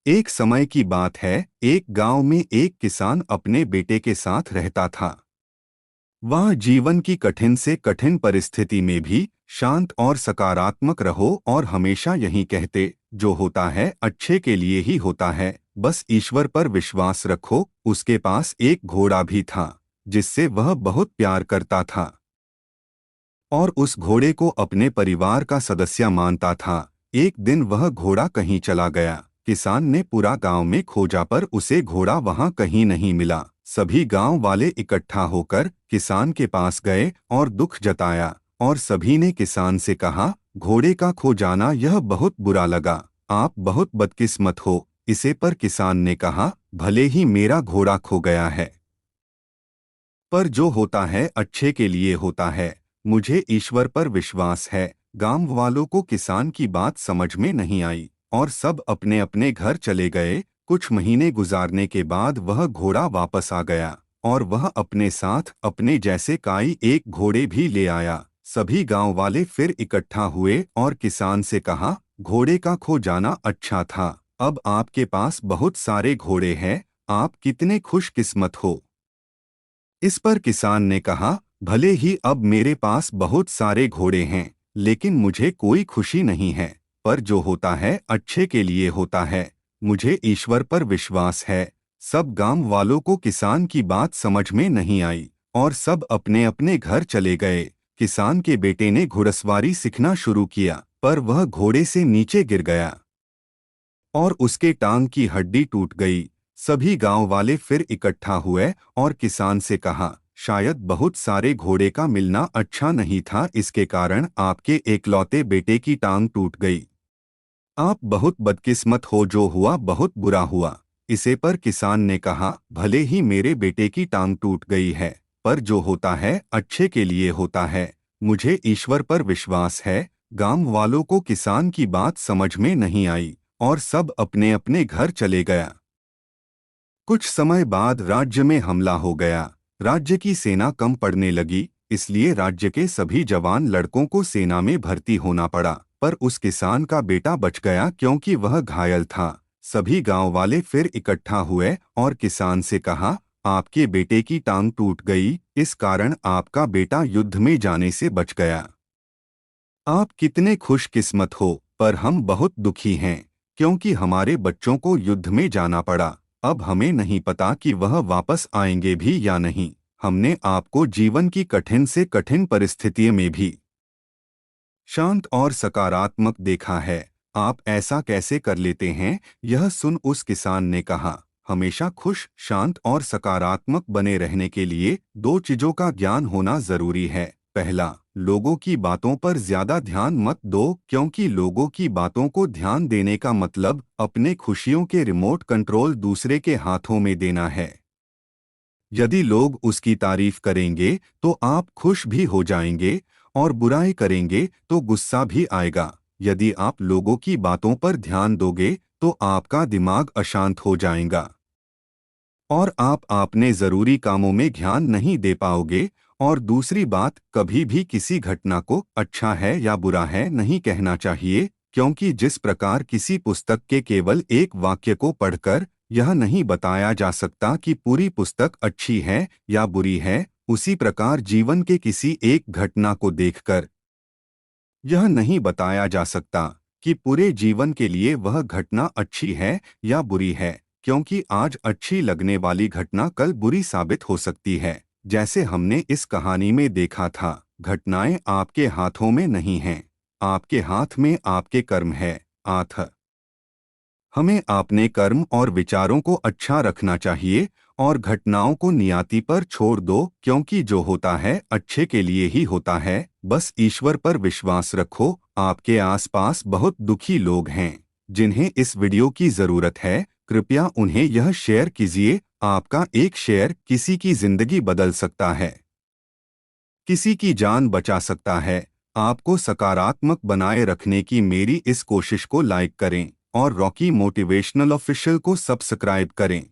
एक समय की बात है, एक गांव में एक किसान अपने बेटे के साथ रहता था। वह जीवन की कठिन से कठिन परिस्थिति में भी शांत और सकारात्मक रहो और हमेशा यही कहते, जो होता है अच्छे के लिए ही होता है, बस ईश्वर पर विश्वास रखो। उसके पास एक घोड़ा भी था, जिससे वह बहुत प्यार करता था और उस घोड़े को अपने परिवार का सदस्य मानता था। एक दिन वह घोड़ा कहीं चला गया। किसान ने पूरा गांव में खोजा पर उसे घोड़ा वहां कहीं नहीं मिला। सभी गांव वाले इकट्ठा होकर किसान के पास गए और दुख जताया, और सभी ने किसान से कहा, घोड़े का खो जाना यह बहुत बुरा लगा, आप बहुत बदकिस्मत हो। इसे पर किसान ने कहा, भले ही मेरा घोड़ा खो गया है, पर जो होता है अच्छे के लिए होता है। मुझे ईश्वर पर विश्वास है। गांव वालों को किसान की बात समझ में नहीं आई और सब अपने अपने घर चले गए। कुछ महीने गुजारने के बाद वह घोड़ा वापस आ गया और वह अपने साथ अपने जैसे काई एक घोड़े भी ले आया। सभी गांव वाले फिर इकट्ठा हुए और किसान से कहा, घोड़े का खो जाना अच्छा था, अब आपके पास बहुत सारे घोड़े हैं, आप कितने खुशकिस्मत हो। इस पर किसान ने कहा, भले ही अब मेरे पास बहुत सारे घोड़े हैं, लेकिन मुझे कोई खुशी नहीं है, पर जो होता है अच्छे के लिए होता है। मुझे ईश्वर पर विश्वास है। सब गांव वालों को किसान की बात समझ में नहीं आई और सब अपने अपने घर चले गए। किसान के बेटे ने घुड़सवारी सीखना शुरू किया, पर वह घोड़े से नीचे गिर गया और उसके टांग की हड्डी टूट गई। सभी गांव वाले फिर इकट्ठा हुए और किसान से कहा, शायद बहुत सारे घोड़े का मिलना अच्छा नहीं था, इसके कारण आपके एकलौते बेटे की टांग टूट गई। आप बहुत बदकिस्मत हो, जो हुआ बहुत बुरा हुआ। इसे पर किसान ने कहा, भले ही मेरे बेटे की टांग टूट गई है, पर जो होता है अच्छे के लिए होता है। मुझे ईश्वर पर विश्वास है। गांव वालों को किसान की बात समझ में नहीं आई और सब अपने अपने घर चले गया। कुछ समय बाद राज्य में हमला हो गया। राज्य की सेना कम पड़ने लगी, इसलिए राज्य के सभी जवान लड़कों को सेना में भर्ती होना पड़ा, पर उस किसान का बेटा बच गया क्योंकि वह घायल था। सभी गांव वाले फिर इकट्ठा हुए और किसान से कहा, आपके बेटे की टांग टूट गई, इस कारण आपका बेटा युद्ध में जाने से बच गया। आप कितने खुशकिस्मत हो, पर हम बहुत दुखी हैं, क्योंकि हमारे बच्चों को युद्ध में जाना पड़ा। अब हमें नहीं पता कि वह वापस आएंगे भी या नहीं। हमने आपको जीवन की कठिन से कठिन परिस्थिति में भी शांत और सकारात्मक देखा है। आप ऐसा कैसे कर लेते हैं? यह सुन उस किसान ने कहा, हमेशा खुश, शांत और सकारात्मक बने रहने के लिए दो चीजों का ज्ञान होना जरूरी है। पहला, लोगों की बातों पर ज्यादा ध्यान मत दो, क्योंकि लोगों की बातों को ध्यान देने का मतलब अपने खुशियों के रिमोट कंट्रोल दूसरे के हाथों में देना है। यदि लोग उसकी तारीफ करेंगे तो आप खुश भी हो जाएंगे, और बुराई करेंगे तो गुस्सा भी आएगा। यदि आप लोगों की बातों पर ध्यान दोगे तो आपका दिमाग अशांत हो जाएगा और आप अपने जरूरी कामों में ध्यान नहीं दे पाओगे। और दूसरी बात, कभी भी किसी घटना को अच्छा है या बुरा है नहीं कहना चाहिए, क्योंकि जिस प्रकार किसी पुस्तक के केवल एक वाक्य को पढ़कर यह नहीं बताया जा सकता कि पूरी पुस्तक अच्छी है या बुरी है, उसी प्रकार जीवन के किसी एक घटना को देखकर यह नहीं बताया जा सकता कि पूरे जीवन के लिए वह घटना अच्छी है या बुरी है, क्योंकि आज अच्छी लगने वाली घटना कल बुरी साबित हो सकती है। जैसे हमने इस कहानी में देखा था, घटनाएं आपके हाथों में नहीं हैं, आपके हाथ में आपके कर्म है। आथ हमें अपने कर्म और विचारों को अच्छा रखना चाहिए और घटनाओं को नियति पर छोड़ दो, क्योंकि जो होता है अच्छे के लिए ही होता है। बस ईश्वर पर विश्वास रखो। आपके आसपास बहुत दुखी लोग हैं जिन्हें इस वीडियो की जरूरत है। कृपया उन्हें यह शेयर कीजिए। आपका एक शेयर किसी की जिंदगी बदल सकता है, किसी की जान बचा सकता है। आपको सकारात्मक बनाए रखने की मेरी इस कोशिश को लाइक करें और रॉकी मोटिवेशनल ऑफिशियल को सब्सक्राइब करें।